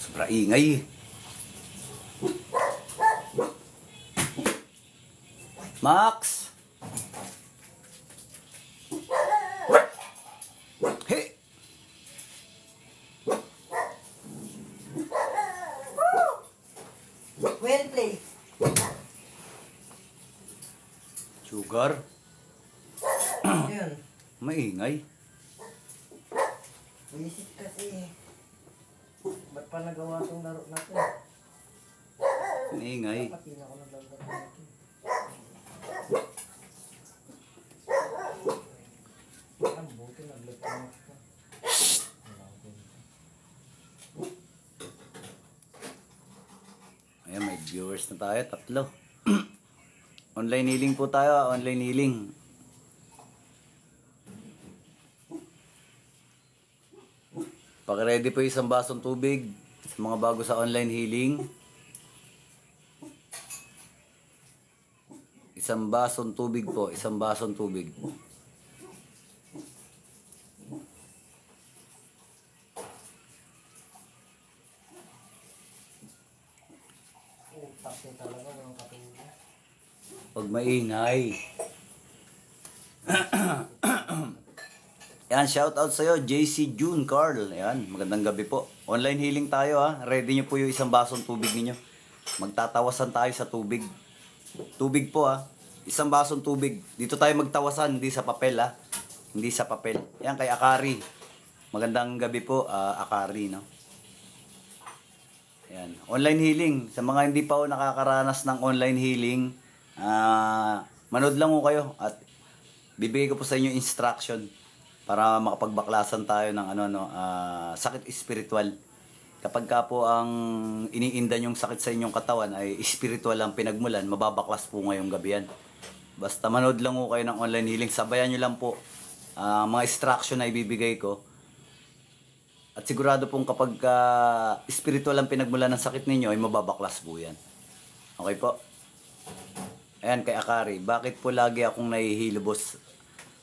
Sobra ingay. Max! Hey! Well played. Sugar? Yun. Maingay. Visit kasi. Ba't pa nagawa itong laro na ito? Maingay. Pati na ako naglalaro na ito. Ang buti naglagay na ito. Ayan, may viewers na tayo. 3. Online healing po tayo. Online healing. Pag-ready po isang basong tubig sa mga bago sa online healing. Isang basong tubig po. Isang basong tubig. Utak talaga ng katulad. Pag maingay. Yan, shout out sa'yo, JC June Carl. Yan, magandang gabi po. Online healing tayo ha. Ready nyo po yung isang basong tubig ninyo. Magtatawasan tayo sa tubig. Tubig po ha. Isang basong tubig. Dito tayo magtawasan, hindi sa papel ha. Hindi sa papel. Yan, kay Akari. Magandang gabi po, Akari, no? Yan. Online healing. Sa mga hindi pa nakakaranas ng online healing, manood lang ko kayo at bibigay ko po sa inyo instruction para makapagbaklasan tayo ng sakit espiritual. Kapag ka po ang iniindan yung sakit sa inyong katawan ay espiritual ang pinagmulan, mababaklas po ngayong gabi yan. Basta manood lang ko kayo ng online healing. Sabayan nyo lang po mga instruction na ibibigay ko. At sigurado pong kapag espiritual ang pinagmulan ng sakit ninyo ay mababaklas po yan. Okay po? Ayan, kay Akari. Bakit po lagi akong nahihilo, boss?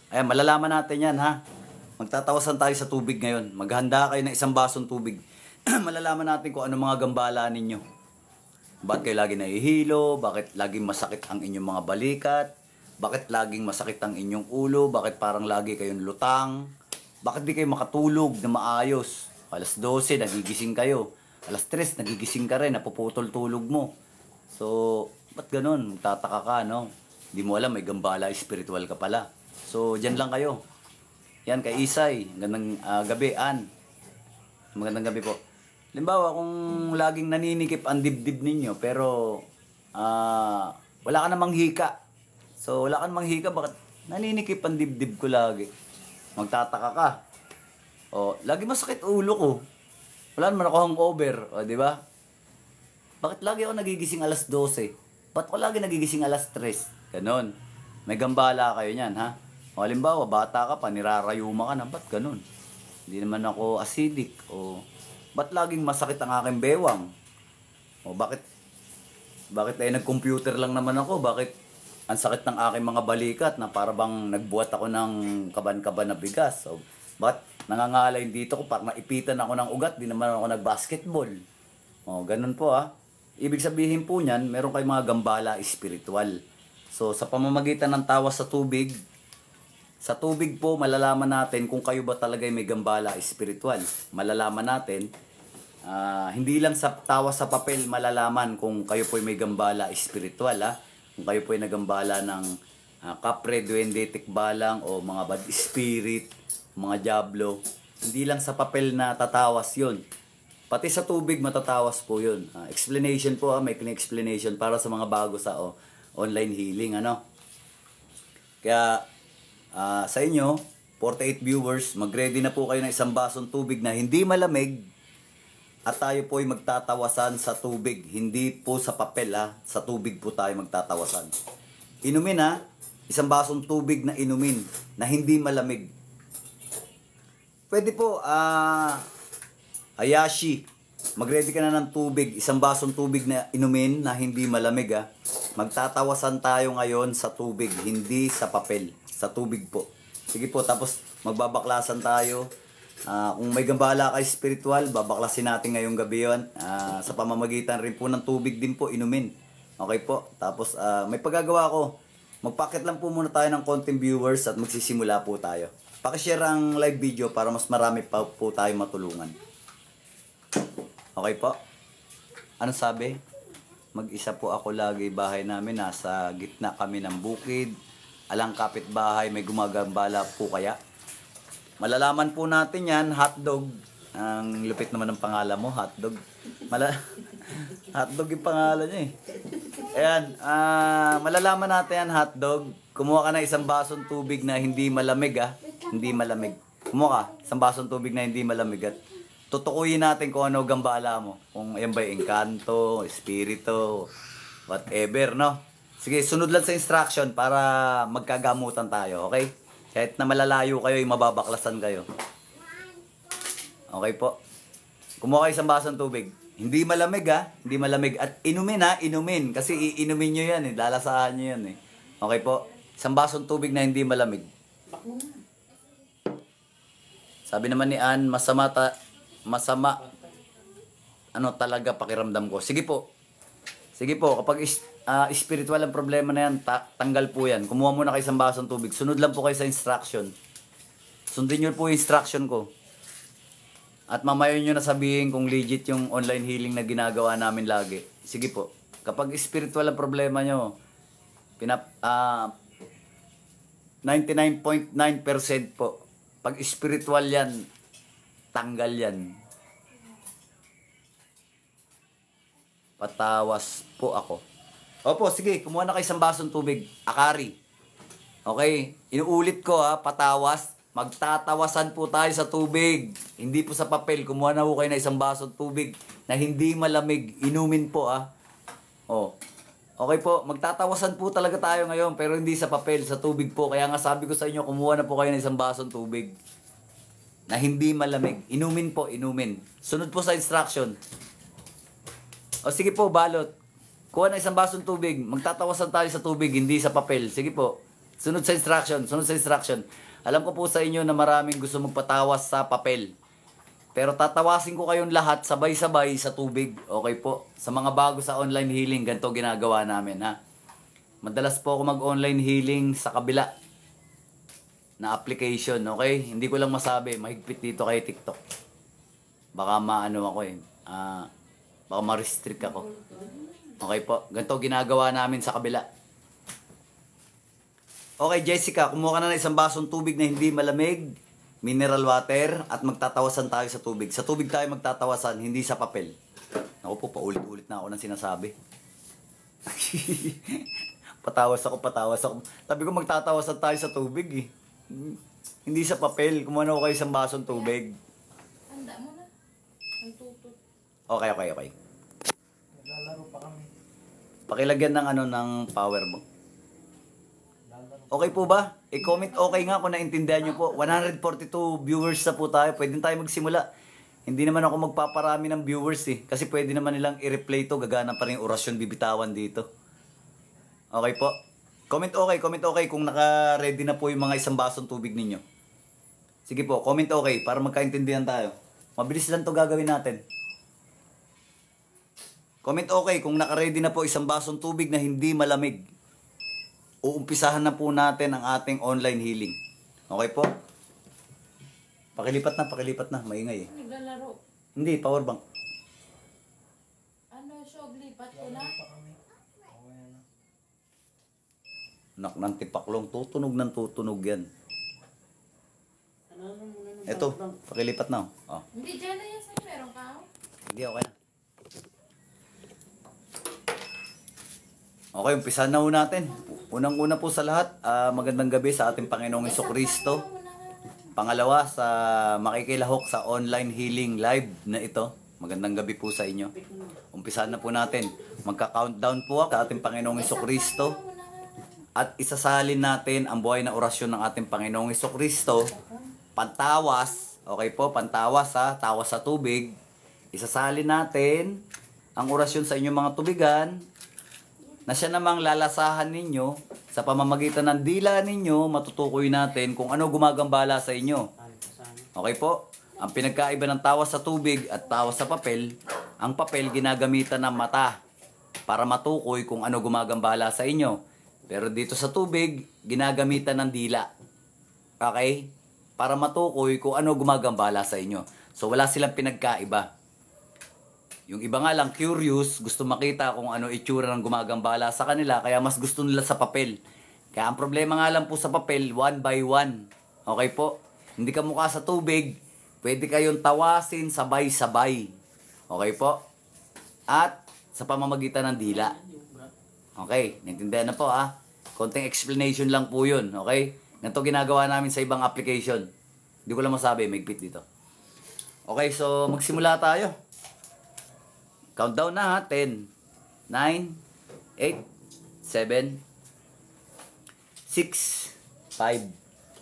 Ayan, malalaman natin yan, ha? Magtatawasan tayo sa tubig ngayon. Maghanda kayo ng isang basong tubig. Malalaman natin kung ano mga gambala ninyo. Bakit kayo lagi nahihilo? Bakit laging masakit ang inyong mga balikat? Bakit laging masakit ang inyong ulo? Bakit parang lagi kayong lutang? Bakit di kayo makatulog na maayos? Alas 12, nagigising kayo. Alas 3, nagigising ka rin, napuputol tulog mo. So, ba't ganun? Magtataka ka, no? Hindi mo alam, may gambala spiritual ka pala. So, dyan lang kayo. Yan, kay Isay. Magandang gabi, Ann. Magandang gabi po. Halimbawa, kung laging naninikip ang dibdib ninyo, pero wala ka namang hika. So, wala ka namang hika, bakit naninikip ang dibdib ko lagi? Magtataka ka. O, lagi masakit ulo ko. Wala naman ako hangover, o, di ba? Bakit lagi ako nagigising alas 12? Ba't ako lagi nagigising alas 3? Ganon. May gambala kayo niyan, ha? O, halimbawa, bata ka pa, nirarayuma ka na, ba't ganon? Hindi naman ako acidic, o ba't laging masakit ang aking bewang? O, bakit ay nag-computer lang naman ako? Bakit ang sakit ng aking mga balikat na para bang nagbuhat ako ng kaban-kaban na bigas? O, bakit nangangalay dito ko, parang naipitan ako ng ugat, di naman ako nag-basketball? O, ganun po, ha? Ibig sabihin po niyan, meron kayong mga gambala espiritual. So, sa pamamagitan ng tawas sa tubig po, malalaman natin kung kayo ba talaga may gambala espiritual. Malalaman natin, hindi lang sa tawas sa papel malalaman kung kayo po may gambala espiritual, ha? Kung kayo po ay nagambala ng kapre, duwende, tikbalang, o mga bad spirit, mga diablo. Hindi lang sa papel na tatawas yun. Pati sa tubig matatawas po yun. Explanation po, may explanation para sa mga bago sa online healing. Kaya sa inyo, 48 viewers, mag-ready na po kayo ng isang basong tubig na hindi malamig. At tayo po ay magtatawasan sa tubig. Hindi po sa papel, ha. Sa tubig po tayo magtatawasan. Inumin, ha. Isang basong tubig na inumin na hindi malamig. Pwede po, Hayashi, mag-ready ka na ng tubig. Isang basong tubig na inumin na hindi malamig, ha. Magtatawasan tayo ngayon sa tubig, hindi sa papel. Sa tubig po. Sige po, tapos magbabaklasan tayo. Kung may gambala kay spiritual, babaklasin natin ngayong gabi yun. Sa pamamagitan rin po ng tubig din po, inumin. Okay po? Tapos may paggagawa ko. Magpakit lang po muna tayo ng konting viewers at magsisimula po tayo. Pakishare ang live video para mas marami pa po tayo matulungan. Okay po? Ano sabi? Mag-isa po ako lagi, bahay namin nasa gitna kami ng bukid. Alang kapitbahay, may gumagambala po kaya? Malalaman po natin yan, hotdog. Ang lupit naman ng pangalan mo, hotdog. Hotdog yung pangalan niya eh. Ayan, malalaman natin yan, hotdog. Kumuha ka na isang basong tubig na hindi malamig Hindi malamig. Kumuha ka, isang basong tubig na hindi malamig at tutukuyin natin kung ano gambala mo. Kung yan ba yung engkanto, espiritu, whatever, no? Sige, sunod lang sa instruction para magkagamutan tayo, okay? Kahit na malalayo kayo, mababaklasan kayo. Okay po. Kumuha kayo isang basong tubig. Hindi malamig Hindi malamig. At inumin inumin. Kasi iinumin nyo yan Lalasahan nyo yan Okay po. Isang basong tubig na hindi malamig. Sabi naman ni Ann, masama talaga pakiramdam ko. Sige po. Sige po, kapag spiritual ang problema na yan, tanggal po yan. Kumuha muna kayo isang basong tubig. Sunod lang po kayo sa instruction. Sundin nyo po yung instruction ko. At mamaya nyo na sabihin kung legit yung online healing na ginagawa namin lagi. Sige po. Kapag spiritual ang problema nyo, 99.9% po. Pag spiritual yan, tanggal yan. Patawas po ako. Opo, sige, kumuha na kayo isang basong tubig. Akari. Okay, inuulit ko patawas. Magtatawasan po tayo sa tubig. Hindi po sa papel. Kumuha na po kayo na isang basong tubig na hindi malamig. Inumin po Oh. Okay po, magtatawasan po talaga tayo ngayon pero hindi sa papel, sa tubig po. Kaya nga sabi ko sa inyo, kumuha na po kayo ng isang basong tubig na hindi malamig. Inumin po, inumin. Sunod po sa instruction. O sige po, balot. Kuha na isang basong tubig. Magtatawasan tayo sa tubig, hindi sa papel. Sige po. Sunod sa instruction, sunod sa instruction. Alam ko po sa inyo na maraming gusto magpatawas sa papel. Pero tatawasin ko kayong lahat sabay-sabay sa tubig. Okay po? Sa mga bago sa online healing, ganito ginagawa namin Madalas po ako mag-online healing sa kabila na application. Okay? Hindi ko lang masabi. Mahigpit dito kay TikTok. Baka maano ako baka ma-restrict ako. Okay po. Ganito ginagawa namin sa kabila. Okay, Jessica, kumuha ka na ng isang basong tubig na hindi malamig, mineral water, at magtatawasan tayo sa tubig. Sa tubig tayo magtatawasan, hindi sa papel. Ako po, paulit-ulit na ako ng sinasabi. Patawas ako. Sabi ko magtatawasan tayo sa tubig Hindi sa papel. Kumuha na ako kayo isang basong tubig. Handa mo na. Ang tutut. Okay. Naglalaro pa kami. Pakilagyan ng ng power mo. Okay po ba? I-comment okay nga kung naintindihan nyo po. 142 viewers na po tayo. Pwede tayo magsimula. Hindi naman ako magpaparami ng viewers Kasi pwede naman nilang i-replay to. Gagana pa rin yung orasyon bibitawan dito. Okay po? Comment okay kung naka-ready na po yung mga isang basong tubig ninyo. Sige po, comment okay para magkaintindihan tayo. Mabilis lang to gagawin natin. Comment okay kung naka-ready na po isang basong tubig na hindi malamig. Uumpisahan na po natin ang ating online healing. Okay po? Pakilipat na. Maingay Naglalaro. Hindi, power bank. Shog, lipat ko na. Nak ng tipaklong, tutunog yan. Eto, pakilipat na. Hindi, dyan na yan sa'yo. Meron ka Hindi, okay na. Okay, umpisahan na ho natin. Unang-una po sa lahat, magandang gabi sa ating Panginoong Jesucristo. Pangalawa, sa makikilahok sa online healing live na ito. Magandang gabi po sa inyo. Umpisahan na po natin. Magka-countdown po ako sa ating Panginoong Jesucristo. At isasalin natin ang buhay na orasyon ng ating Panginoong Jesucristo. Pantawas. Okay po, pantawas tawas sa tubig. Isasalin natin ang orasyon sa inyong mga tubigan na siya namang lalasahan ninyo sa pamamagitan ng dila ninyo, matutukoy natin kung ano gumagambala sa inyo. Okay po? Ang pinagkaiba ng tawas sa tubig at tawas sa papel, ang papel ginagamitan ng mata para matukoy kung ano gumagambala sa inyo. Pero dito sa tubig, ginagamitan ng dila. Okay? Para matukoy kung ano gumagambala sa inyo. So wala silang pinagkaiba. Yung iba nga lang curious, gusto makita kung ano itsura ng gumagambala sa kanila, kaya mas gusto nila sa papel. Kaya ang problema nga lang po sa papel, 1 by 1. Okay po? Hindi ka mukha sa tubig, pwede kayong tawasin sabay-sabay. Okay po? At sa pamamagitan ng dila. Okay, naintindihan na po ha. Konting explanation lang po yun. Okay? Ganito ginagawa namin sa ibang application. Hindi ko lang masabi, may pit dito. Okay, so magsimula tayo. Countdown na ha. 10, 9, 8, 7, 6, 5,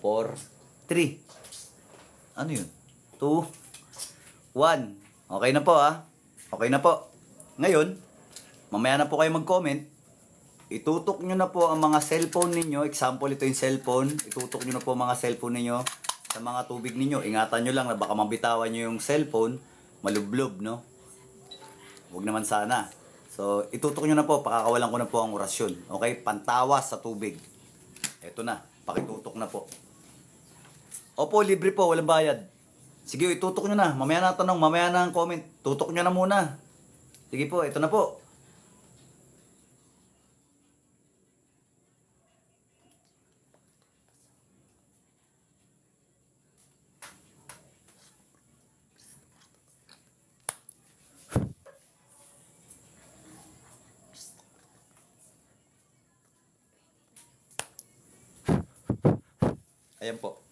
4, 3. Ano yun? 2, 1. Okay na po ha. Okay na po. Ngayon, mamaya na po kayo mag-comment. Itutok nyo na po ang mga cellphone ninyo. Example, ito yung cellphone. Itutok nyo na po ang mga cellphone ninyo sa mga tubig ninyo. Ingatan nyo lang na baka mabitawan nyo yung cellphone. Malublob, no? Huwag naman sana. So, itutok nyo na po. Pakakawalan ko na po ang orasyon. Okay? Pantawas sa tubig. Ito na. Pakitutok na po. Opo, libre po. Walang bayad. Sige, itutok nyo na. Mamaya na tanong. Mamaya na ang comment. Tutok nyo na muna. Sige po. Ito na po. Ayan po.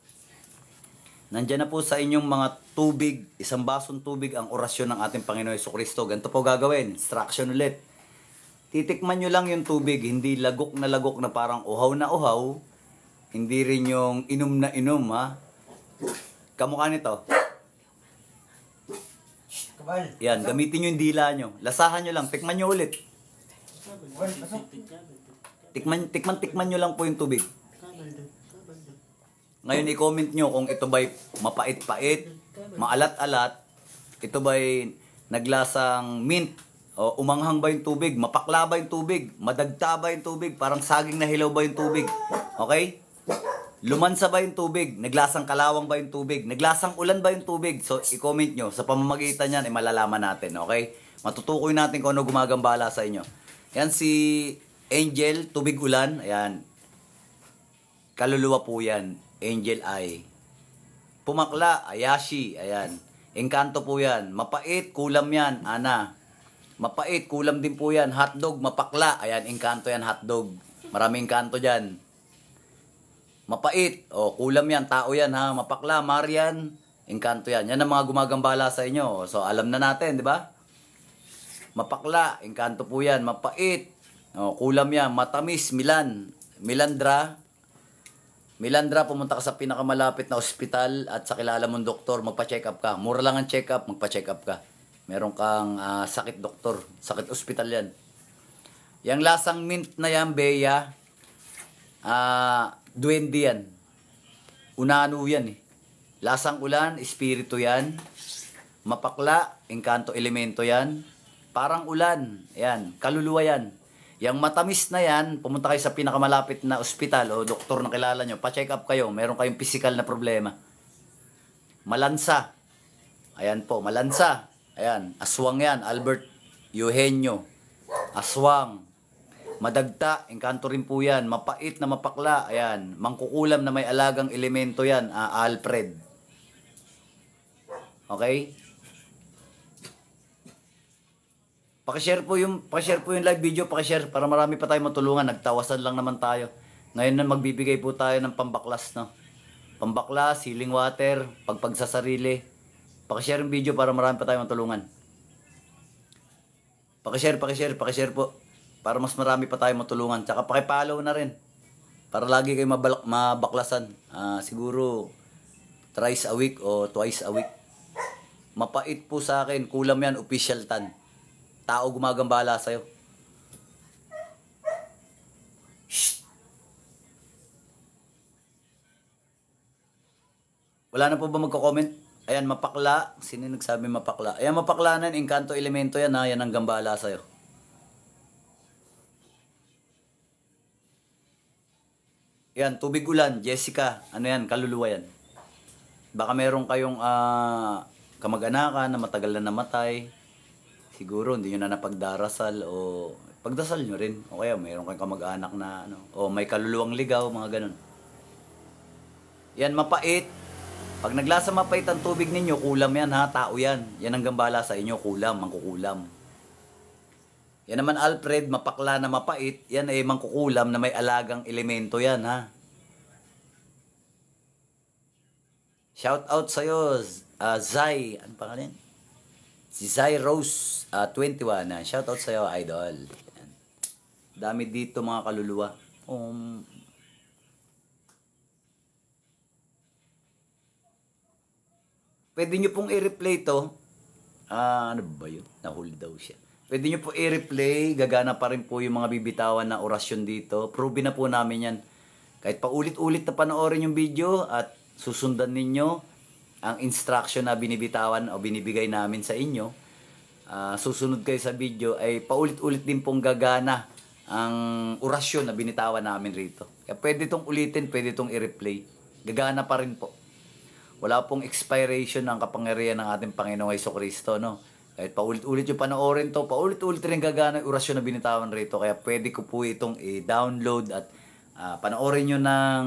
Nandiyan na po sa inyong mga tubig, isang basong tubig ang orasyon ng ating Panginoon Jesucristo. Ganito po gagawin. Instruction ulit. Titikman nyo lang yung tubig, hindi lagok na parang uhaw na uhaw. Hindi rin yung inom na inom, ha? Kamukha nito. Kabal. Yan, gamitin nyo yung dila nyo. Lasahan nyo lang, tikman nyo ulit. Kabal, pasok. Tikman nyo lang po yung tubig. Ngayon, i-comment nyo kung ito ba'y mapait-pait, maalat-alat, ito ba'y naglasang mint, o umanghang ba yung tubig, mapakla ba yung tubig, madagta ba yung tubig, parang saging na hilaw ba yung tubig. Okay? Lumansa ba yung tubig, naglasang kalawang ba yung tubig, naglasang ulan ba yung tubig. So, i-comment nyo. Sa pamamagitan yan, malalaman natin. Okay? Matutukoy natin kung ano gumagambala sa inyo. Yan si Angel, tubig ulan. Ayan. Kaluluwa po yan. Angel Eye. Pumakla, Ayashi. Ayan. Engkanto po yan. Mapait, kulam yan. Ana. Mapait, kulam din po yan. Hotdog, mapakla. Ayan, engkanto yan, hotdog. Maraming engkanto dyan. Mapait, kulam yan. Tao yan ha. Mapakla, Marian. Engkanto yan. Yan ang mga gumagambala sa inyo. So, alam na natin, di ba? Mapakla, engkanto po yan. Mapait, kulam yan. Matamis, Milan. Milandra, pumunta ka sa pinakamalapit na ospital at sa kilala mong doktor, magpa-check up ka. Mura lang ang check up, magpa-check up ka. Meron kang sakit doktor, sakit ospital yan. Yang lasang mint na yan, Bea, duwende yan. Unano yan eh. Lasang ulan, espiritu yan. Mapakla, engkanto elemento yan. Parang ulan, yan, kaluluwa yan. Yang matamis na yan, pumunta kayo sa pinakamalapit na ospital o doktor na kilala nyo, pa-check up kayo, meron kayong physical na problema. Malansa. Ayan po, malansa. Ayan, aswang yan, Albert Eugenio. Aswang. Madagta, engkanto rin po yan. Mapait na mapakla, ayan. Mangkukulam na may alagang elemento yan, Alfred. Okay? Pakishare po yung live video, pakishare para marami pa tayong matulungan. Nagtawasan lang naman tayo. Ngayon na magbibigay po tayo ng pambaklas, no. Pambaklas, healing water, pagpagsasarili. Pakishare yung video para marami pa tayong matulungan. Pakishare po para mas marami pa tayong matulungan. Tsaka paki-follow na rin para lagi kayo mabaklasan. Siguro thrice a week o twice a week. Mapait po sa akin, kulam yan, official tan. Tao gumagambala sa'yo. Shh. Wala na po ba magko-comment? Ayan, mapakla. Sino yung nagsabi mapakla? Ayan, mapaklanan. Encanto elemento yan ha. Yan ang gambala sa'yo. Yan, tubig ulan. Jessica. Ano yan? Kaluluwa yan. Baka meron kayong kamag-anakan na matagal na namatay. Siguro hindi nyo na napagdarasal o pagdasal nyo rin. O kaya meron kayong kamag-anak na ano. O may kaluluwang ligaw, mga ganun. Yan, mapait. Pag naglasa mapait ang tubig ninyo, kulam yan ha, tao yan. Yan ang gambala sa inyo, kulam, mangkukulam. Yan naman Alfred, mapakla na mapait, yan ay mangkukulam na may alagang elemento yan ha. Shout out sa'yo, Zai, ano pangalan? Si Zai Rose, 21, shout out sa'yo, idol. Yan. Dami dito mga kaluluwa. Pwede nyo pong i-replay to. Ano ba yun? Nahuli daw siya. Pwede nyo po i-replay. Gagana pa rin po yung mga bibitawan na orasyon dito. Prove na po namin yan. Kahit pa ulit-ulit na panoorin yung video at susundan ninyo ang instruction na binibitawan o binibigay namin sa inyo. Susunod kayo sa video ay paulit-ulit din pong gagana ang orasyon na binitawan namin rito. Kaya pwede itong ulitin, pwede itong i-replay. Gagana pa rin po. Wala pong expiration ng kapangyarihan ng ating Panginoong Jesucristo, no? Kahit paulit-ulit yung panoorin to, paulit-ulit rin gagana yung orasyon na binitawan rito. Kaya pwede ko po itong i-download at panoorin nyo ng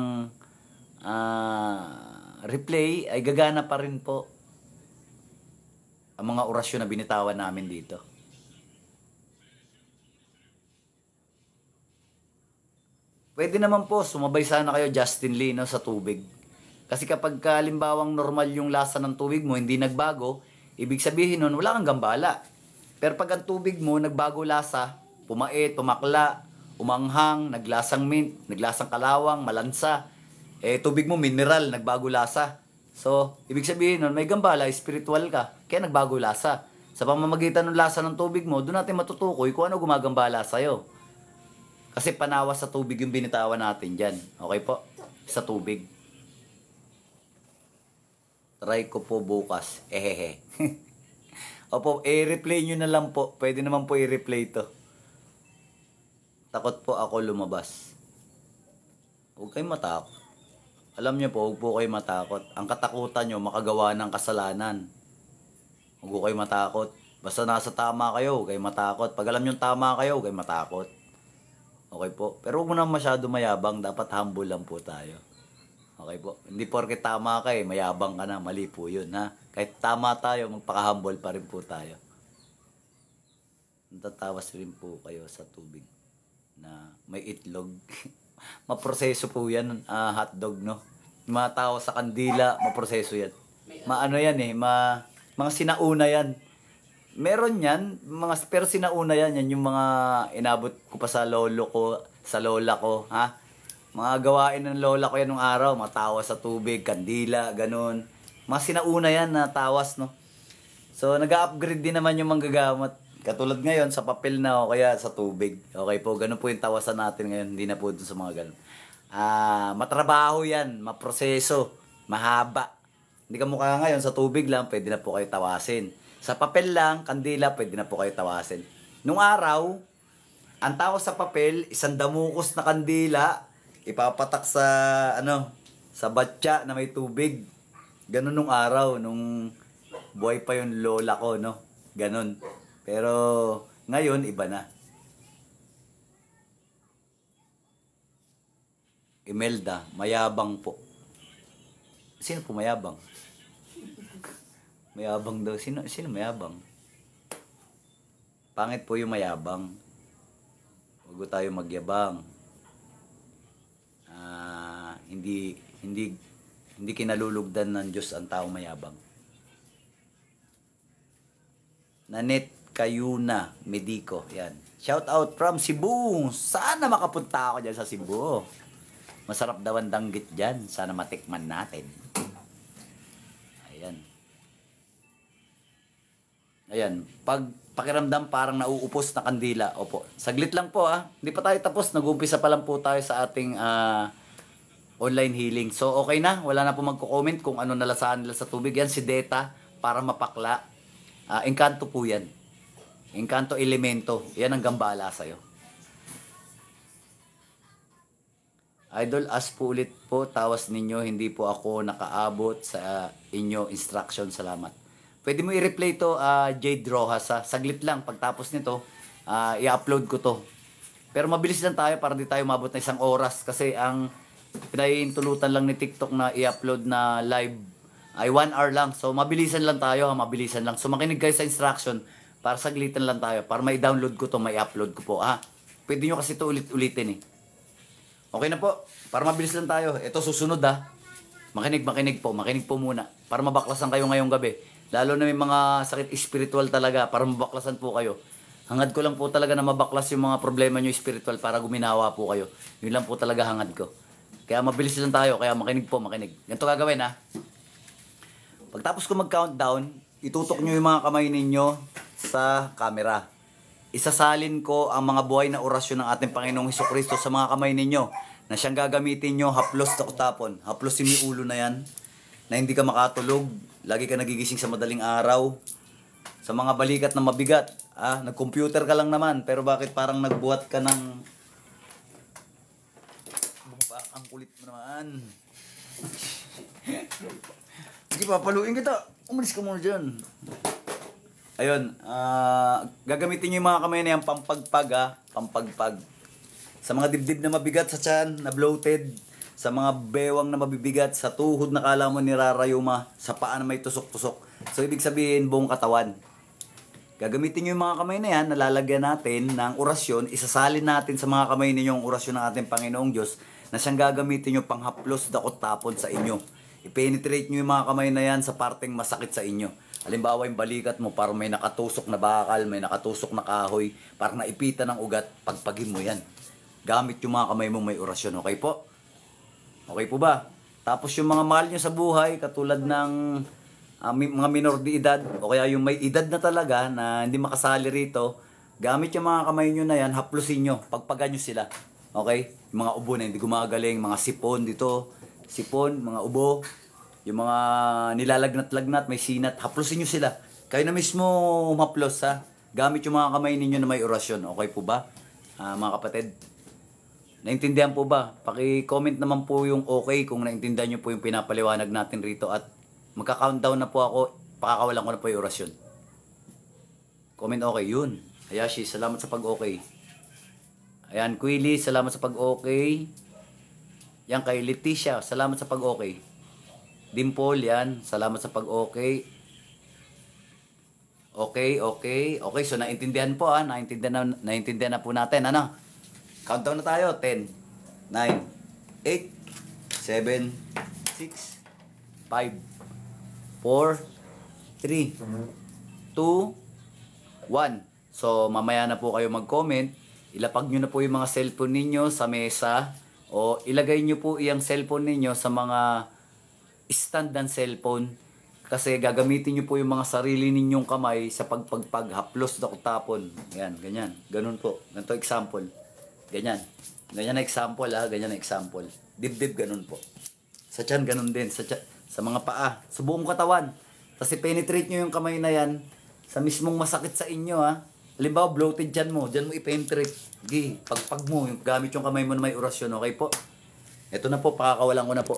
replay, ay gagana pa rin po ang mga orasyon na binitawan namin dito. Pwede naman po, sumabay sana kayo Justin Lee, no, sa tubig. Kasi kapag kalimbawang normal yung lasa ng tubig mo, hindi nagbago, ibig sabihin nun, wala kang gambala. Pero pag ang tubig mo, nagbago lasa, pumait, pumakla, umanghang, naglasang mint, naglasang kalawang, malansa, tubig mo, mineral, nagbago lasa. So, ibig sabihin nun, may gambala, spiritual ka, kaya nagbago lasa. Sa pamamagitan ng lasa ng tubig mo, doon natin matutukoy kung ano gumagambala sa'yo. Kasi panawas sa tubig yung binitawan natin dyan. Okay po? Sa tubig. Try ko po bukas. Ehehe. Opo, i-replay nyo na lang po. Pwede naman po i-replay to. Takot po ako lumabas. Huwag kayong matakot. Alam nyo po, huwag po kayong matakot. Ang katakutan nyo, makagawa ng kasalanan. Huwag po kayong matakot. Basta nasa tama kayo, huwag kayong matakot. Pag alam nyo tama kayo, huwag kayong matakot. Okay po? Pero huwag mo na masyado mayabang. Dapat humble lang po tayo. Okay po. Hindi porke tama ka mayabang ka na. Mali po yun, ha? Kahit tama tayo, magpaka-humble pa rin po tayo. Natatawas rin po kayo sa tubig na may itlog. Maproseso po yan, hotdog, no? Mga tao sa kandila, maproseso yan. Maano yan mga sinauna yan. Meron yan, pero sinauna yan yung mga inabot ko pa sa lolo ko, sa lola ko, ha? Mga gawain ng lola ko yan nung araw, mga tawas sa tubig, kandila, ganun. Mga sinauna yan na tawas, no? So, nag-upgrade din naman yung manggagamot. Katulad ngayon, sa papel na o kaya sa tubig. Okay po, ganun po yung tawasan natin ngayon, hindi na po dun sa mga ganun. Matrabaho yan, maproseso, mahaba. Hindi ka mukha ngayon, sa tubig lang, pwede na po kayo tawasin. Sa papel lang, kandila, pwede na po kayo tawasin. Nung araw, ang tawas sa papel, isang damukos na kandila, ipapatak sa sa batya na may tubig. Ganun nung araw, nung buhay pa yung lola ko, no? Ganun. Pero ngayon iba na. Imelda, mayabang po. Sino po mayabang? Mayabang daw. Sino mayabang? Pangit po yung mayabang. Huwag tayo magyabang. Hindi kinalulugdan ng Diyos ang tao mayabang. Nanet Kayuna Medico, yan. Shout out from Cebu. Sana makapunta ako dyan sa Cebu. Masarap daw ang danggit dyan. Sana matikman natin. Ayan. Ayan. Pag pakiramdam parang nauupos na kandila. Opo. Saglit lang po, ha. Hindi pa tayo tapos. Nag-umpisa pa lang po tayo sa ating online healing. So, okay na. Wala na po magko-comment kung ano nalasaan nila sa tubig. Yan si Deta para mapakla. Engkanto po yan. Engkanto elemento. Yan ang gambala sa'yo. Idol, as po ulit po, tawas ninyo. Hindi po ako nakaabot sa inyo instruction. Salamat. Pwede mo i-replay to, Jade Rojas. Saglit lang. Pagtapos nito, i-upload ko to. Pero mabilis lang tayo para di tayo mabot na 1 oras. Kasi ang pinahintulutan lang ni TikTok na i-upload na live ay 1 hour lang. So mabilisan lang tayo, mabilisan lang. So makinig guys sa instruction para saglitan lang tayo. Para may download ko to, may upload ko po. Pwede nyo kasi to ulit-ulitin eh. Okay na po. Para mabilis lang tayo. Ito susunod Makinig po muna. Para mabaklasan kayo ngayong gabi. Lalo na may mga sakit spiritual talaga. Para mabaklasan po kayo. Hangad ko lang po talaga na mabaklas yung mga problema nyo spiritual para guminawa po kayo. Yun lang po talaga hangad ko. Kaya mabilis lang tayo. Kaya makinig. Ganito gagawin Pagtapos ko mag-countdown, itutok nyo yung mga kamay ninyo sa camera. Isasalin ko ang mga buhay na orasyon ng ating Panginoong Hesukristo sa mga kamay ninyo na siyang gagamitin nyo haplos takotapon. Haplos yung ulo na yan na hindi ka makatulog. Lagi ka nagigising sa madaling araw. Sa mga balikat na mabigat. Nag-computer ka lang naman. Pero bakit parang nagbuhat ka ng... Ang kulit mo naman. Sige, papaluin kita. Umalis ka muna dyan. Ayun. Gagamitin nyo yung mga kamay na yan pampagpag. Pampagpag. Sa mga dibdib na mabigat sa tiyan, na bloated. Sa mga bewang na mabibigat. Sa tuhod na kala mo nirarayuma. Sa paa na may tusok-tusok. So, ibig sabihin, buong katawan. Gagamitin nyo yung mga kamay na yan, nalalagyan natin ng orasyon, isasalin natin sa mga kamay ninyo ang orasyon ng ating Panginoong Diyos na siyang gagamitin nyo panghaplos, dakot, tapon sa inyo. I-penetrate nyo yung mga kamay na yan sa parteng masakit sa inyo. Halimbawa yung balikat mo, parang may nakatusok na bakal, may nakatusok na kahoy, parang naipita ng ugat, pagpagin mo yan. Gamit yung mga kamay mo may orasyon, okay po? Okay po ba? Tapos yung mga mahal nyo sa buhay, katulad ng... mga minor de edad o kaya yung may edad na talaga na hindi makasali rito, gamit yung mga kamay nyo na yan, haplusin nyo, pagpagan nyo sila. Okay? Yung mga ubo na hindi gumagaling, mga sipon dito, mga ubo, yung mga nilalagnat-lagnat, may sinat, haplusin nyo sila. Kayo na mismo haplos gamit yung mga kamay ninyo na may orasyon. Okay po ba? Mga kapatid? Naintindihan po ba? Paki-comment naman po yung okay kung naintindihan nyo po yung pinapaliwanag natin rito at magka-countdown na po ako, pakakawalan ko na po yung orasyon. Comment okay, yun. Hayashi, salamat sa pag-okay. Ayan, Quilly, salamat sa pag-okay. Yan kay Leticia, salamat sa pag-okay. Dimple, yan, salamat sa pag-okay. Okay, so naintindihan po naintindihan na po natin, Countdown na tayo, 10, 9, 8, 7, 6, 5, 4, 3, 2, 1. So, mamaya na po kayo mag-comment. Ilapag nyo na po yung mga cellphone ninyo sa mesa o ilagay nyo po yung cellphone ninyo sa mga stand ng cellphone kasi gagamitin nyo po yung mga sarili ninyong kamay sa pagpaghaplos na tapon. Yan, ganyan. Ganun po. Ganito example. Ganyan. Ganyan na example ganyan na example. Dibdib ganun po. Sa tiyan ganun din. Sa mga paa, sa buong katawan. Kasi penetrate nyo yung kamay na yan sa mismong masakit sa inyo Halimbawa, bloated dyan mo i-penetrate. Pagpag mo, gamit yung kamay mo na may orasyon, okay po? Ito na po, pakakawalan ko na po.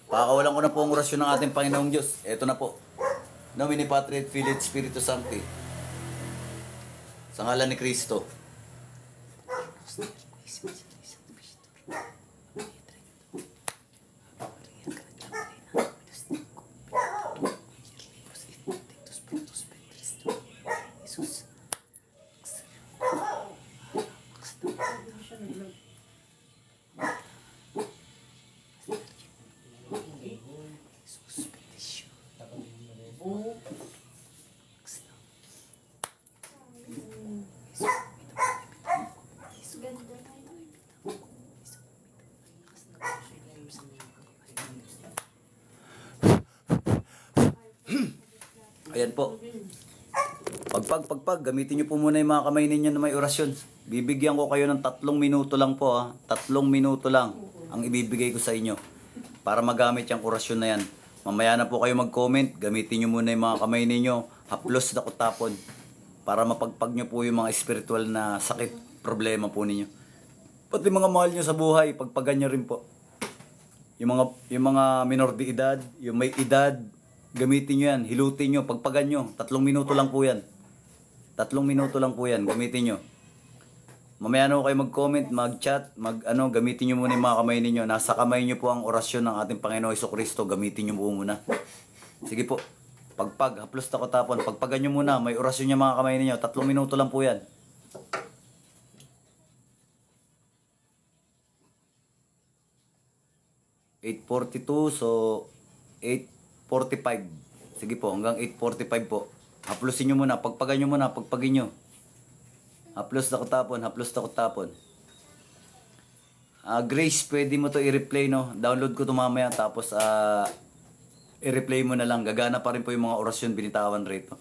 Pakakawalan ko na po ang orasyon ng ating Panginoong Diyos. Ito na po. Nomine Patri et Filii et Spiritus Sancti. Sa ngalan ni Kristo. Ayan po. Pagpag, gamitin nyo po muna yung mga kamay ninyo na may orasyon. Bibigyan ko kayo ng 3 minuto lang po ha. 3 minuto lang ang ibibigay ko sa inyo para magamit yung orasyon na yan. Mamaya na po kayo mag-comment, gamitin nyo muna yung mga kamay ninyo, haplos na kutapon, para mapagpag nyo po yung mga spiritual na sakit, problema po ninyo. Pati mga mahal nyo sa buhay, pagpagan nyo rin po. Yung mga minor de edad, yung may edad, gamitin nyo yan, hilutin nyo, pagpagan nyo. 3 minuto lang po yan. 3 minuto lang po yan, gamitin nyo. Mamaya na kayo mag-comment, mag-chat, gamitin nyo muna yung mga kamay ninyo. Nasa kamay nyo po ang orasyon ng ating Panginoon Jesucristo, gamitin nyo po muna. Sige po, haplos na kutapon, pagpagan nyo muna, may orasyon yung mga kamay ninyo. 3 minuto lang po yan. (8:42) so 8:45. Sige po, hanggang 8:45 po. Haplosin nyo muna, pagpagan nyo muna, pagpagin nyo. Haplos na kutapon, haplos na kutapon. Grace, pwede mo to i-replay, no? Download ko to mamaya, tapos i-replay mo na lang. Gagana pa rin po yung mga orasyon binitawan rito.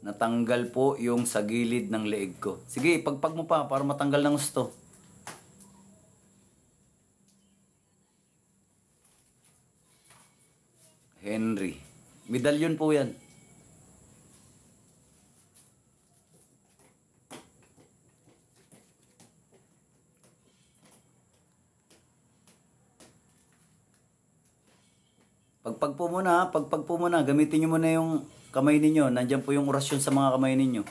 Natanggal po yung sa gilid ng leeg ko. Sige, pagpag mo pa para matanggal ng gusto. Henry. Medalyon po yan. Pagpag po muna. Gamitin nyo muna yung kamay ninyo. Nandyan po yung orasyon sa mga kamay ninyo.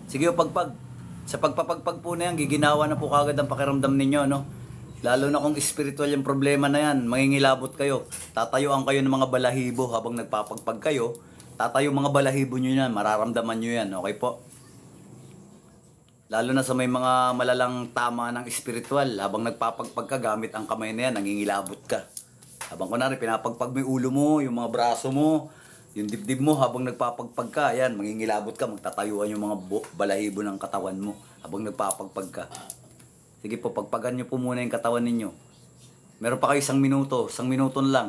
Sige, pagpag. Sa pagpapagpag po na yan, giginawa na po kagad ang pakiramdam ninyo, no? Lalo na kung spiritual yung problema na yan, mangingilabot kayo. Tatayuan kayo ng mga balahibo habang nagpapagpag kayo. Tatayo mga balahibo nyo yan, mararamdaman nyo yan, okay po? Lalo na sa may mga malalang tama ng spiritual, habang nagpapagpag ka, gamit ang kamay na yan, nangingilabot ka. Habang kunwari, pinapagpag mo yung ulo mo, yung mga braso mo, yung dibdib mo, habang nagpapagpag ka, yan, mangingilabot ka, magtatayuan yung mga balahibo ng katawan mo habang nagpapagpag ka. Sige po, pagpagan nyo po muna yung katawan ninyo. Meron pa kayo 1 minuto na lang.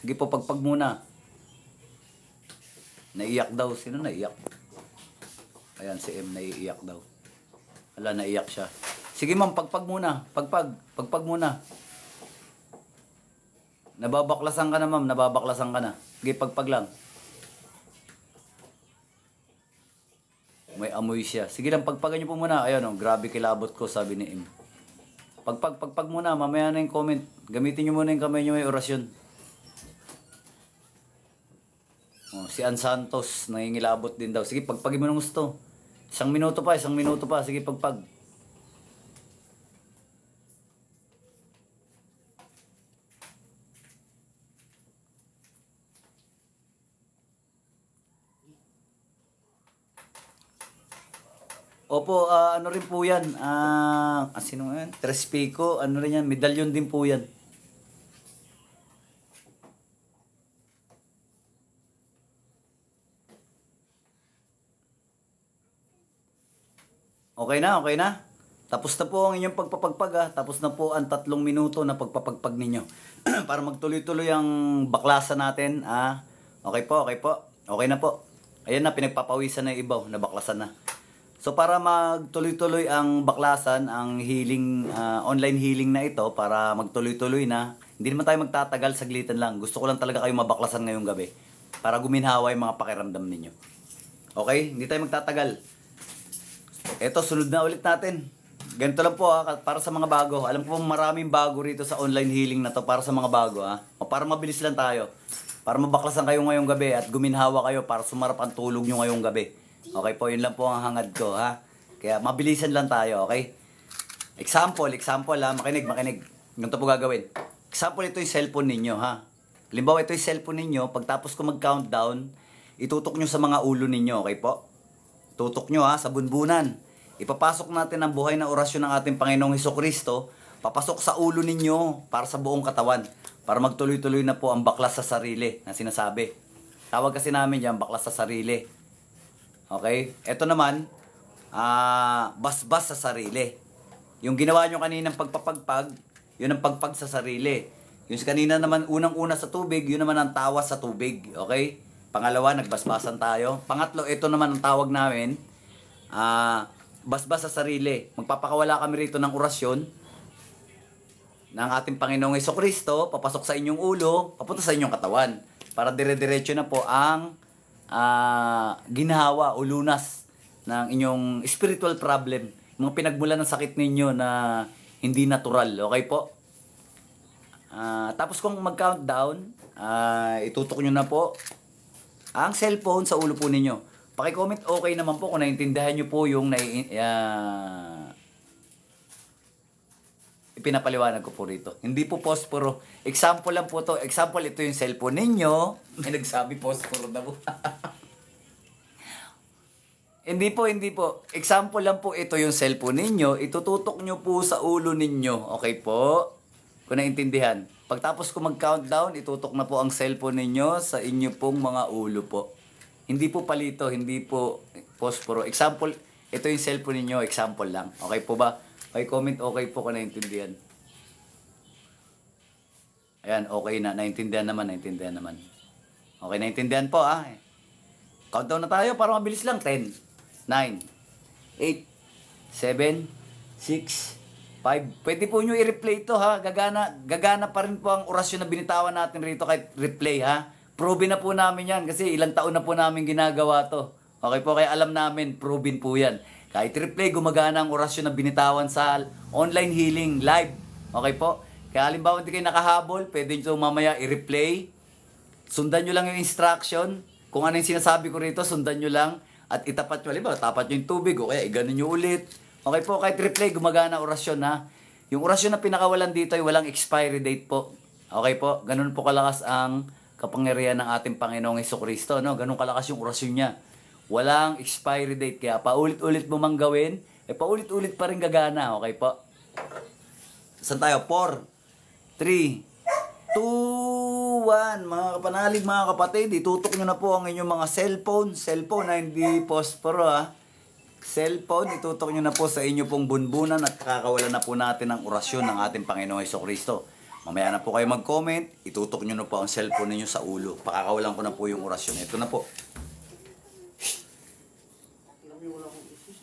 Sige po, pagpag muna. Naiyak daw. Sino naiyak? Ayan, si M naiiyak daw. Wala, naiyak siya. Sige ma'am, pagpag muna. Pagpag muna. Nababaklasan ka na ma'am, nababaklasan ka na. Sige, pagpag lang. May amoy siya. Sige lang, pagpagan nyo po muna. Ayun, oh, grabe kilabot ko, sabi ni M. Pagpag muna, mamaya na yung comment. Gamitin nyo muna yung kamay nyo, may orasyon. Oh, si Ann Santos, nangingilabot din daw. Sige, pagpagin mo ng gusto. 1 minuto pa. Sige, pagpag. Opo, ano rin po yan? Sino yan? Trespico, ano rin yan? Medalyon din po yan. Okay na? Tapos na po ang inyong pagpapagpag. Tapos na po ang 3 minuto na pagpapagpag ninyo. Para magtuloy-tuloy ang baklasan natin. Okay po. Okay na po. Ayan na, pinagpapawisan na yung ibaw, nabaklasan na. So para magtuloy-tuloy ang baklasan, ang healing, online healing na ito, para magtuloy-tuloy na, hindi naman tayo magtatagal, saglitan lang. Gusto ko lang talaga kayo mabaklasan ngayong gabi. Para guminhawa yung mga pakiramdam ninyo. Okay? Hindi tayo magtatagal. Eto, sunod na ulit natin. Ganito lang po para sa mga bago. Alam ko maraming bago rito sa online healing na to para sa mga bago O para mabilis lang tayo. Para mabaklasan kayo ngayong gabi at guminhawa kayo para sumarap ang tulog nyo ngayong gabi. Okay po, yun lang po ang hangad ko Kaya mabilisan lang tayo, okay? Example makinig. Ganito po gagawin. Example, ito yung cellphone ninyo Halimbawa, ito yung cellphone ninyo. Pagtapos ko mag-countdown, itutok nyo sa mga ulo ninyo, okay po? Tutok nyo sa bunbunan. Ipapasok natin ang buhay na orasyon ng ating Panginoong Hesukristo. Papasok sa ulo ninyo para sa buong katawan. para magtuloy-tuloy na po ang baklas sa sarili na sinasabi. Tawag kasi namin yan, baklas sa sarili. Okay? Ito naman, basbas sa sarili. Yung ginawa nyo kaninang pagpapagpag, yun ang pagpag sa sarili. Yung kanina naman, unang-una sa tubig, yun naman ang tawas sa tubig. Okay? Pangalawa, nagbasbasan tayo. Pangatlo, ito naman ang tawag namin, basbas sa sarili. Magpapakawala kami rito ng orasyon ng ating Panginoong Hesukristo, papasok sa inyong ulo, papunta sa inyong katawan. Para dire-diretso na po ang ginhawa o lunas ng inyong spiritual problem. Mga pinagmulan ng sakit ninyo na hindi natural. Okay po? Tapos kung mag-countdown, itutok nyo na po ang cellphone sa ulo po ninyo. Paki-comment okay naman po kung naintindihan nyo po yung ipinapaliwanag ko po rito. Hindi po posporo. Example lang po to. Example, ito yung cellphone ninyo. May nagsabi posporo na po. Hindi po. Example lang po ito yung cellphone ninyo. Itututok nyo po sa ulo ninyo. Okay po? Kung naintindihan. Pagtapos ko mag-countdown, itutok na po ang cellphone ninyo sa inyo pong mga ulo po. Hindi po palito, hindi po posporo. Example, ito yung cellphone ninyo. Example lang. Okay po ba? Okay, comment okay po kung naintindihan. Ayan, okay na. Naintindihan naman. Okay, naintindihan po ah. Countdown na tayo para mabilis lang. 10, 9, 8, 7, 6, 5. Pwede po nyo i-replay ito ha. Gagana pa rin po ang orasyon na binitawan natin rito kahit replay ha. Proven na po namin yan kasi ilang taon na po namin ginagawa to. Okay po, kaya alam namin, proven po yan. Kahit replay, gumagana ang orasyon na binitawan sa online healing live. Okay po? Kaya halimbawa hindi kayo nakahabol, pwede nyo mamaya i-replay. Sundan nyo lang yung instruction. Kung ano yung sinasabi ko rito, sundan nyo lang. At itapat nyo, halimbawa, tapat nyo yung tubig o kaya iganon nyo ulit. Okay po, kahit replay, gumagana ang orasyon ha. Yung orasyon na pinakawalan dito ay walang expiry date po. Okay po? Ganun po kalakas ang kapangyarihan ng ating Panginoong Hesukristo. No? Ganun kalakas yung orasyon niya. Walang expiry date. Kaya paulit-ulit mo mang gawin, paulit-ulit pa rin gagana. Okay po? Saan tayo? 4, 3, 2, 1. Mga kapanalig, mga kapatid, itutok nyo na po ang inyong mga cellphone. Cellphone na hindi posporo ha. Cellphone, itutok nyo na po sa inyo pong bunbunan at kakawalan na po natin ang orasyon ng ating Panginoong Hesukristo. Mamaya na po kayo mag-comment, itutok nyo na po ang cellphone ninyo sa ulo. Pakakawalan ko na po yung orasyon. Ito na po.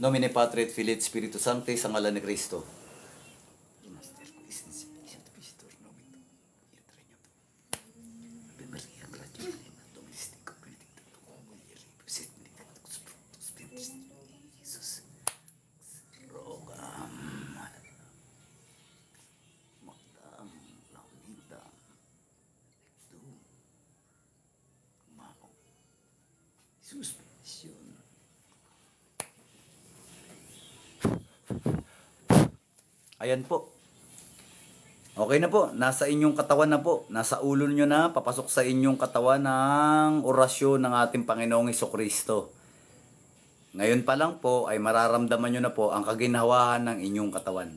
Nomine Patri et Filii et Spiritus Sancti, sa ngalan ni Kristo. Suspension. Ayan po. Okay na po. Nasa inyong katawan na po. Nasa ulo nyo na. Papasok sa inyong katawan ng orasyon ng ating Panginoong Hesukristo. Ngayon pa lang po ay mararamdaman nyo na po ang kaginhawahan ng inyong katawan.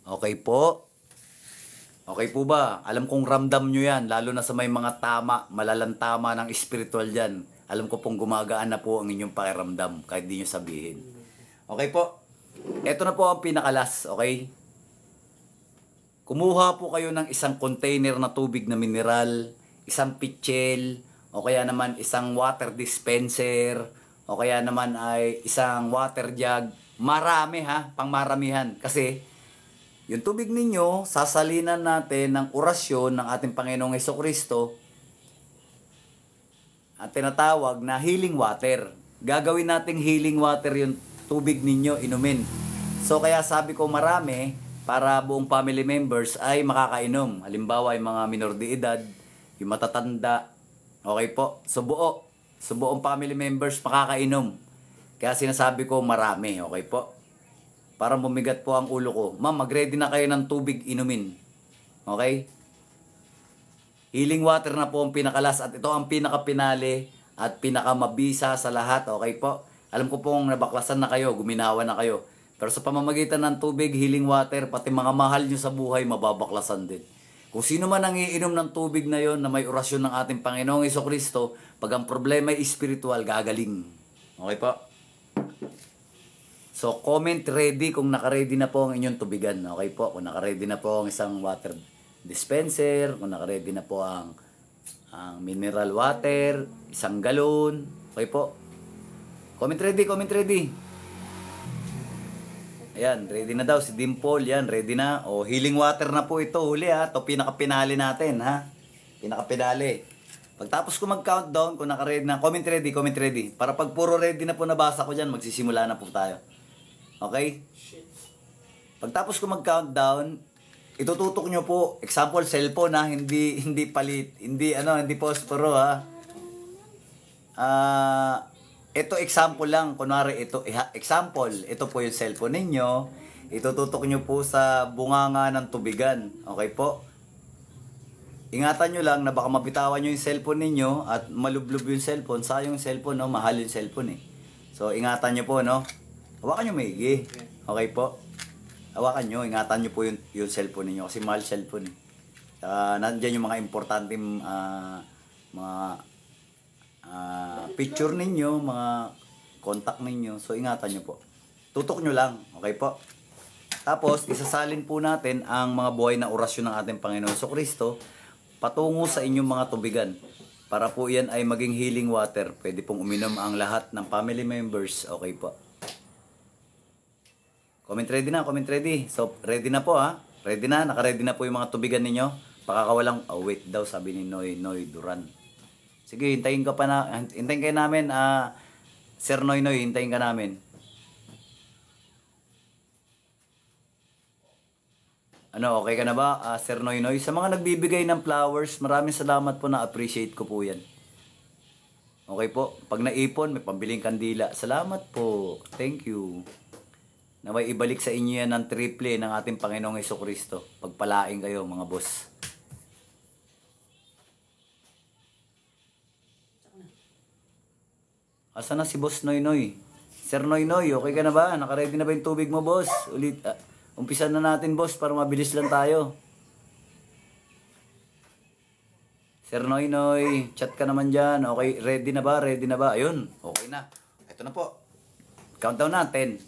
Okay po? Okay po ba? Alam kong ramdam nyo yan. Lalo na sa may mga tama, malalantama ng spiritual dyan. Alam ko pong gumagaan na po ang inyong pakiramdam kahit di nyo sabihin. Okay po? Ito na po ang pinakalas, okay? Kumuha po kayo ng isang container na tubig na mineral, isang pitchel, o kaya naman isang water dispenser, o kaya naman ay isang water jug. Marami ha, pangmaramihan. Kasi yung tubig ninyo, sasalinan natin ng orasyon ng ating Panginoong Hesukristo at tinatawag na healing water. Gagawin nating healing water yung tubig ninyo inumin. So kaya sabi ko marami para buong family members ay makakainom. Halimbawa yung mga minor de edad, yung matatanda. Okay po? So buong family members makakainom. Kaya sinasabi ko marami. Okay po? Para bumigat po ang ulo ko. Ma'am, mag-ready na kayo ng tubig inumin. Okay? Healing water na po ang pinakalas at ito ang pinakapinali at pinakamabisa sa lahat. Okay po? Alam ko pong nabaklasan na kayo, guminawa na kayo. Pero sa pamamagitan ng tubig, healing water, pati mga mahal nyo sa buhay, mababaklasan din. Kung sino man ang iinom ng tubig na yon na may orasyon ng ating Panginoong Hesukristo, pag ang problema ay spiritual, gagaling. Okay po? So, comment ready kung naka-ready na po ang inyong tubigan. Okay po? Kung naka-ready na po ang isang water dispenser, kung naka-ready na po ang mineral water, isang galon. Okay po? Comment ready, comment ready. Ayan, ready na daw si Dimple. Yan, ready na. O, healing water na po ito. Huli ha. Ito, pinaka-pinali natin ha. Pinaka-pinali. Pagtapos ko mag-countdown, kung naka-ready na, comment ready, comment ready. Para pag puro ready na po nabasa ko dyan, magsisimula na po tayo. Okay? Pagtapos ko mag-countdown, itututok nyo po, example, cellphone ha, hindi palit, hindi posporo ha. Ito example lang, kunwari ito, example, ito po yung cellphone ninyo, itututok nyo po sa bunganga ng tubigan. Okay po? Ingatan nyo lang na baka mabitawan nyo yung cellphone ninyo at malublob yung cellphone. Sayang yung cellphone, no? Mahal yung cellphone eh. So, ingatan nyo po, no? Hawakan nyo maigi. Okay po? Hawakan nyo, ingatan nyo po yung cellphone ninyo kasi mahal cellphone eh. Nandiyan yung mga importante mga picture ninyo, mga contact ninyo. So, ingatan nyo po. Tutok nyo lang. Okay po? Tapos, isasalin po natin ang mga buhay na orasyon ng ating Panginoon Jesucristo patungo sa inyong mga tubigan. Para po yan ay maging healing water. Pwede pong uminom ang lahat ng family members. Okay po. Comment ready na, comment ready. So, ready na po ha. Ready na, naka-ready na po yung mga tubigan ninyo. Pakakawalang, wait daw, sabi ni Noy Duran. Sige, hintayin kayo namin, Sir Noy, hintayin ka namin. Ano, okay ka na ba, Sir Noy? Sa mga nagbibigay ng flowers, maraming salamat po, na-appreciate ko po yan. Okay po, pag naipon, may pambiling kandila. Salamat po, thank you. Naway ibalik sa inyo yan ng triple ng ating Panginoong Hesukristo. Pagpalaing kayo, mga boss. Asa na si Boss Noy? Sir Noy, okay ka na ba? Naka-ready na ba yung tubig mo, boss? Umpisan na natin, boss, para mabilis lang tayo. Sir Noy, chat ka naman dyan. Okay, ready na ba? Ready na ba? Ayun, okay na. Ito na po. Countdown na. 10,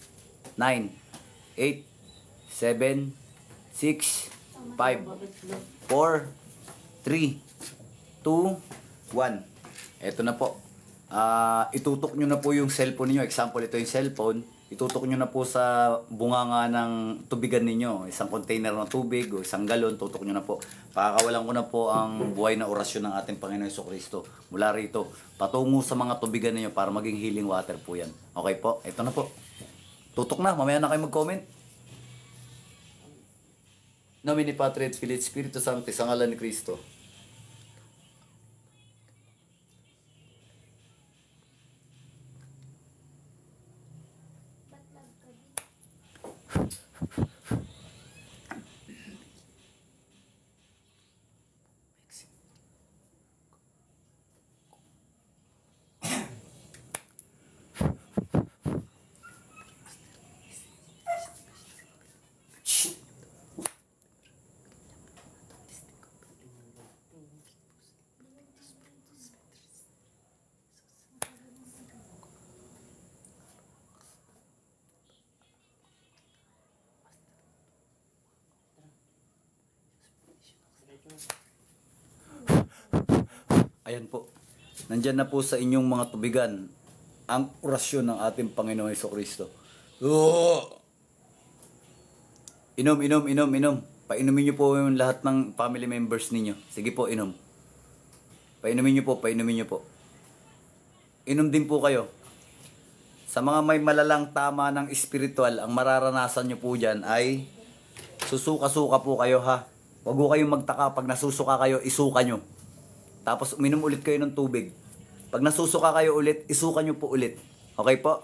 9, 8, 7, 6, 5, 4, 3, 2, 1. Ito na po. Itutok nyo na po yung cellphone niyo. Example, ito yung cellphone. Itutok nyo na po sa bunganga ng tubigan ninyo. Isang container ng tubig o isang galon, tutok nyo na po. Pakakawalan ko na po ang buhay na orasyon ng ating Panginoon Jesucristo mula rito patungo sa mga tubigan ninyo para maging healing water po yan. Okay po? Ito na po. Tutok na. Mamaya na kayo mag-comment. Nomine Patri et Filii et Spiritus Sancti, sa ngalan ni Kristo. Ayan po. Nandyan na po sa inyong mga tubigan ang orasyon ng ating Panginoong Jesucristo. Inom. Painumin niyo po yung lahat ng family members ninyo. Sige po, inom. Painumin niyo po. Inom din po kayo. Sa mga may malalang tama ng espiritual, ang mararanasan niyo po dyan ay susuka-suka po kayo ha. Huwag po kayong magtaka. Pag nasusuka kayo, isuka nyo. Tapos uminom ulit kayo ng tubig. Pag nasusuka kayo ulit, isuka nyo po ulit. Okay po?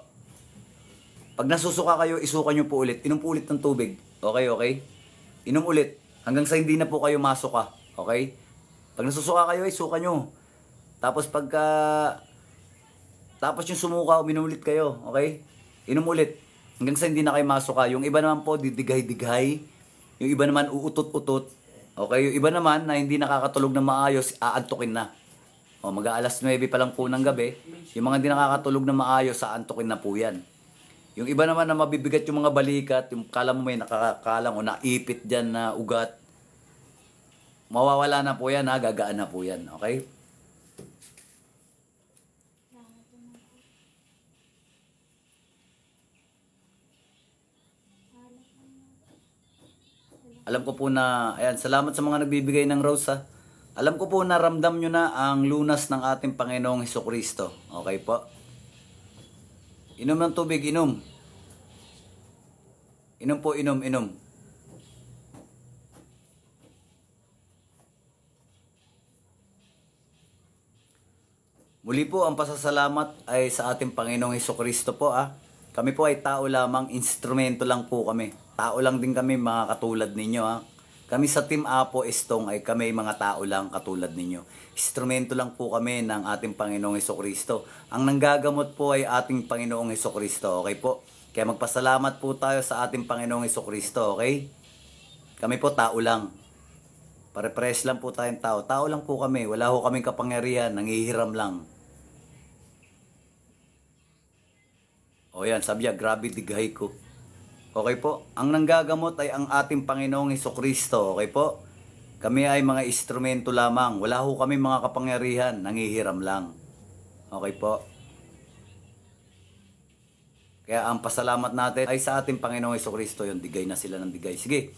Pag nasusuka kayo, isuka nyo po ulit. Inom po ulit ng tubig. Okay? Inom ulit. Hanggang sa hindi na po kayo masuka. Okay? Pag nasusuka kayo, isuka nyo. Tapos tapos yung sumuka, uminom ulit kayo. Okay? Inom ulit. Hanggang sa hindi na kayo masuka. Yung iba naman po, didighay-dighay. Yung iba naman uutot-utot. Okay, yung iba naman na hindi nakakatulog na maayos, aantukin na. O, mag-aalas 9 pa lang po ng gabi, yung mga hindi nakakatulog na maayos, aantukin na po yan. Yung iba naman na mabibigat yung mga balikat, yung kala mo may nakakalang o naipit dyan na ugat, mawawala na po yan ha, gagaan na po yan. Okay? Alam ko po na, ayan, salamat sa mga nagbibigay ng rose ha. Alam ko po na ramdam nyo na ang lunas ng ating Panginoong Hesukristo. Okay po? Inom ng tubig, inom. Inom po, inom, inom. Muli po, ang pasasalamat ay sa ating Panginoong Hesukristo po ah. Kami po ay tao lamang, instrumento lang po kami. Tao lang din kami mga katulad ninyo ha. Kami sa Team Apo Estong ay kami mga tao lang katulad ninyo. Instrumento lang po kami ng ating Panginoong Hesukristo. Ang nanggagamot po ay ating Panginoong Hesukristo, okay po? Kaya magpasalamat po tayo sa ating Panginoong Hesukristo, okay? Kami po tao lang. Pare-pares lang po tayong tao. Tao lang po kami. Wala ho kaming kapangyarihan. Nangihiram lang. O yan, sabi niya, grabe dighay ko. Okay po? Ang nanggagamot ay ang ating Panginoong Hesukristo. Okay po? Kami ay mga instrumento lamang. Wala ho kami mga kapangyarihan. Nangihiram lang. Okay po? Kaya ang pasalamat natin ay sa ating Panginoong Hesukristo. Yun, digay na sila ng digay. Sige,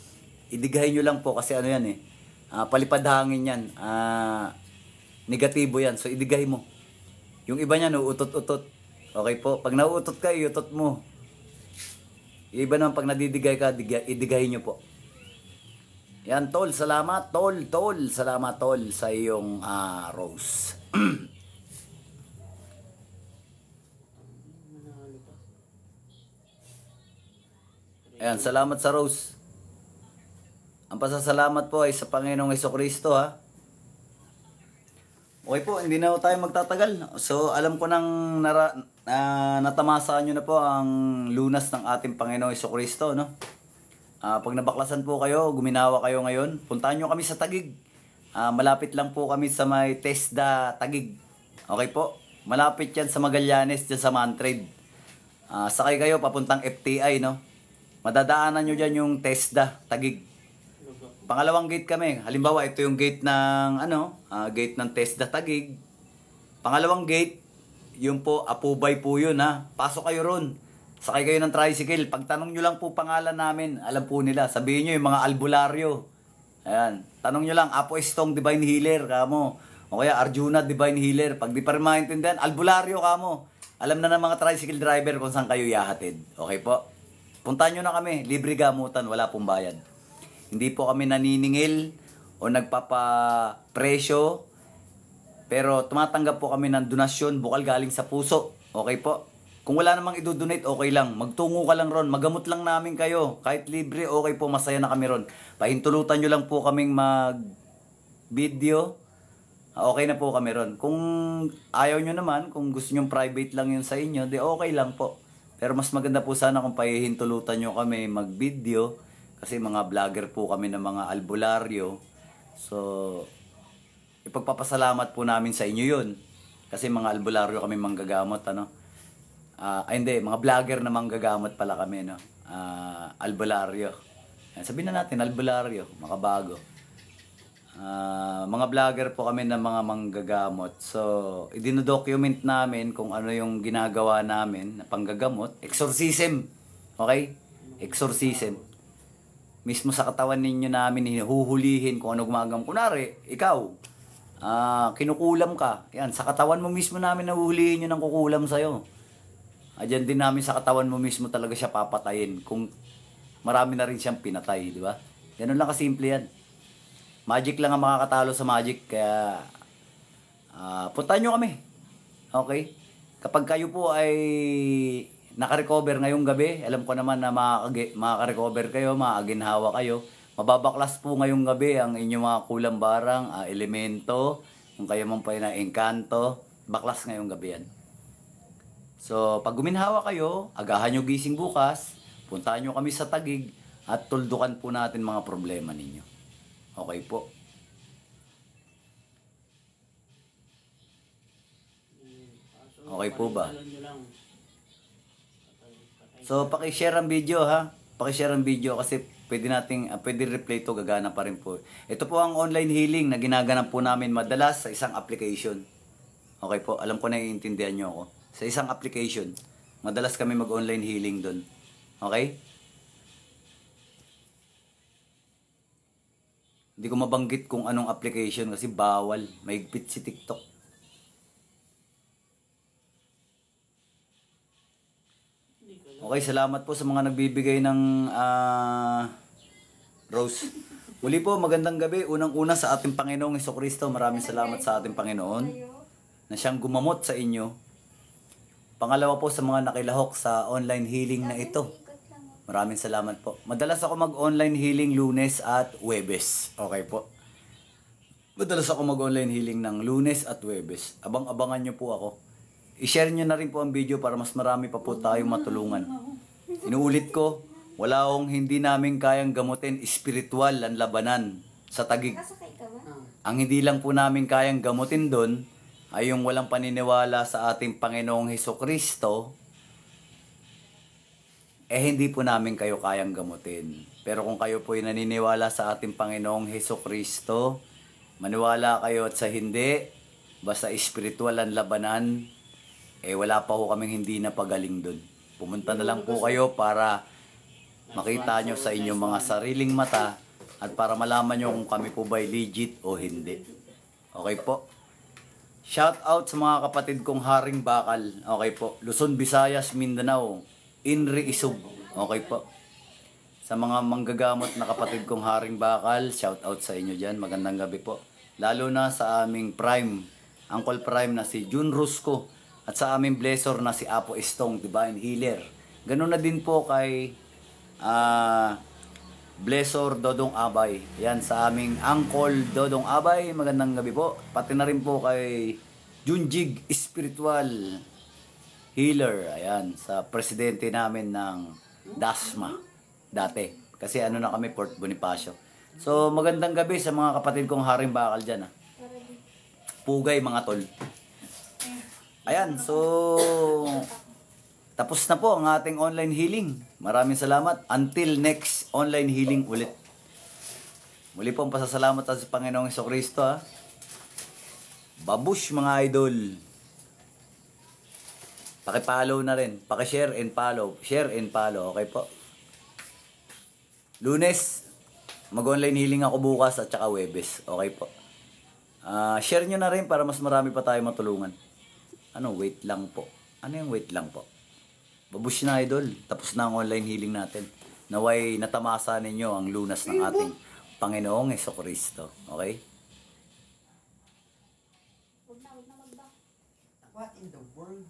idigay nyo lang po kasi ano yan eh. Palipad hangin yan. Negatibo yan. So idigay mo. Yung iba niyan, utot-utot. Okay po? Pag nauutot ka, iutot mo. Yung iba naman, pag nadidigay ka, idigay nyo po. Yan, tol. Salamat, tol. Tol. Salamat, tol, sa iyong rose. Ayan, salamat sa rose. Ang pasasalamat po ay sa Panginoong Hesukristo ha. Okay po, hindi na tayo magtatagal. So, alam ko nang natamasaan nyo na po ang lunas ng ating Panginoong Hesukristo, no? Pag nabaklasan po kayo, guminawa kayo ngayon, puntahan nyo kami sa Taguig. Malapit lang po kami sa may TESDA Taguig. Okay po? Malapit yan sa Magallanes, dyan sa Mantrade. Sakay kayo papuntang FTI, no? Madadaanan nyo dyan yung TESDA Taguig. Pangalawang gate kami. Halimbawa, ito yung gate ng gate ng TESDA Taguig. Pangalawang gate, yun po, Apubay po yun ha. Pasok kayo ron. Sakay kayo ng tricycle. Pagtanong nyo lang po pangalan namin, alam po nila. Sabihin nyo yung mga albularyo. Ayan. Tanong nyo lang, Apo Estong Divine Healer, kamo. O kaya Arjuna Divine Healer. Pag di pa rin maintindihan, albularyo, kamo. Alam na ng mga tricycle driver kung saan kayo yahatid. Okay po? Puntahan nyo na kami. Libre gamutan, wala pong bayad. Hindi po kami naniningil o nagpapapresyo. Pero tumatanggap po kami ng donasyon bukal galing sa puso. Okay po? Kung wala namang idodonate, okay lang. Magtungo ka lang ron. Magamot lang namin kayo. Kahit libre, okay po. Masaya na kami ron. Pahintulutan nyo lang po kaming mag-video. Okay na po kami ron. Kung ayaw nyo naman, kung gusto nyo private lang yun sa inyo, di okay lang po. Pero mas maganda po sana kung pahihintulutan nyo kami mag-video. Kasi mga vlogger po kami ng mga albularyo. So, ipagpapasalamat po namin sa inyo yun. Kasi mga albularyo kami manggagamot, ano? Hindi, mga vlogger na manggagamot pala kami, no? Albularyo. Sabihin na natin, albularyo, makabago. Mga vlogger po kami ng mga manggagamot. So, idinodocument namin kung ano yung ginagawa namin na panggagamot. Exorcism. Okay? Exorcism. Mismo sa katawan ninyo namin, hinuhulihin kung ano gumagam. Kunwari, ikaw, kinukulam ka. Yan, sa katawan mo mismo namin nahuhulihin yun ang kukulam sa'yo. Diyan din namin sa katawan mo mismo talaga siya papatayin. Kung marami na rin siyang pinatay, di ba? Ganun lang kasimple yan. Magic lang ang makakatalo sa magic. Kaya, puntahan nyo kami. Okay? Kapag kayo po ay naka-recover ngayong gabi, alam ko naman na makaka-recover kayo, maaginhawa kayo. Mababaklas po ngayong gabi ang inyong mga kulang barang, elemento, kung kayo man pa na engkanto, baklas ngayong gabi yan. So, pag guminhawa kayo, agahan nyo gising bukas, puntahan nyo kami sa Taguig, at tuldukan po natin mga problema ninyo. Okay po. Okay po ba? So, paki-share ang video ha. Paki-share ang video kasi pwede replay to, gagana pa rin po. Ito po ang online healing na ginaganap po namin madalas sa isang application. Okay po, alam ko na iintindihan nyo ako. Sa isang application, madalas kami mag-online healing doon. Okay? Hindi ko mabanggit kung anong application kasi bawal. Mahigpit si TikTok. Okay, salamat po sa mga nagbibigay ng rose. Muli po, magandang gabi. Unang-una sa ating Panginoong Hesukristo, maraming salamat sa ating Panginoon na siyang gumamot sa inyo. Pangalawa po sa mga nakilahok sa online healing na ito. Maraming salamat po. Madalas ako mag-online healing Lunes at Huwebes. Okay po. Madalas ako mag-online healing ng Lunes at Huwebes. Abang-abangan nyo po ako. I-share nyo na rin po ang video para mas marami pa po tayong matulungan. Inuulit ko, wala akong hindi namin kayang gamutin espiritual ang labanan sa Taguig. Ang hindi lang po namin kayang gamutin doon ay yung walang paniniwala sa ating Panginoong Hesukristo, hindi po namin kayo kayang gamutin. Pero kung kayo po ay naniniwala sa ating Panginoong Hesukristo, maniwala kayo at sa hindi, basta espiritual ang labanan, wala pa ho kaming hindi napagaling doon. Pumunta na lang po kayo para makita nyo sa inyong mga sariling mata at para malaman nyo kung kami po ba'y legit o hindi. Okay po? Shout out sa mga kapatid kong Haring Bakal. Okay po. Luzon, Visayas, Mindanao. Inri Isug. Okay po. Sa mga manggagamot na kapatid kong Haring Bakal, shout out sa inyo dyan. Magandang gabi po. Lalo na sa aming Prime, Uncle Prime na si Jun Rusco. At sa aming blessor na si Apo Estong, Divine Healer. Ganun na din po kay Blessor Dodong Abay. Yan sa aming Uncle Dodong Abay. Magandang gabi po. Pati na rin po kay Junjig Spiritual Healer. Ayan, sa presidente namin ng DASMA dati. Kasi ano na kami, Port Bonifacio. So magandang gabi sa mga kapatid kong Haring Bakal dyan. Pugay mga tol. Ayan, so tapos na po ang ating online healing. Maraming salamat. Until next online healing ulit. Muli po ang pasasalamat sa Panginoong Hesukristo. Babush mga idol. Paki-follow na rin. Paki-share and follow. Share and follow. Okay po. Lunes, mag-online healing ako bukas at saka Huwebes. Okay po. Share nyo na rin para mas marami pa tayo matulungan. Ano, wait lang po. Ano yung wait lang po? Babush na idol. Tapos na ang online healing natin. Naway natamasa ninyo ang lunas ng ating Panginoong Hesukristo. Okay? What in the world?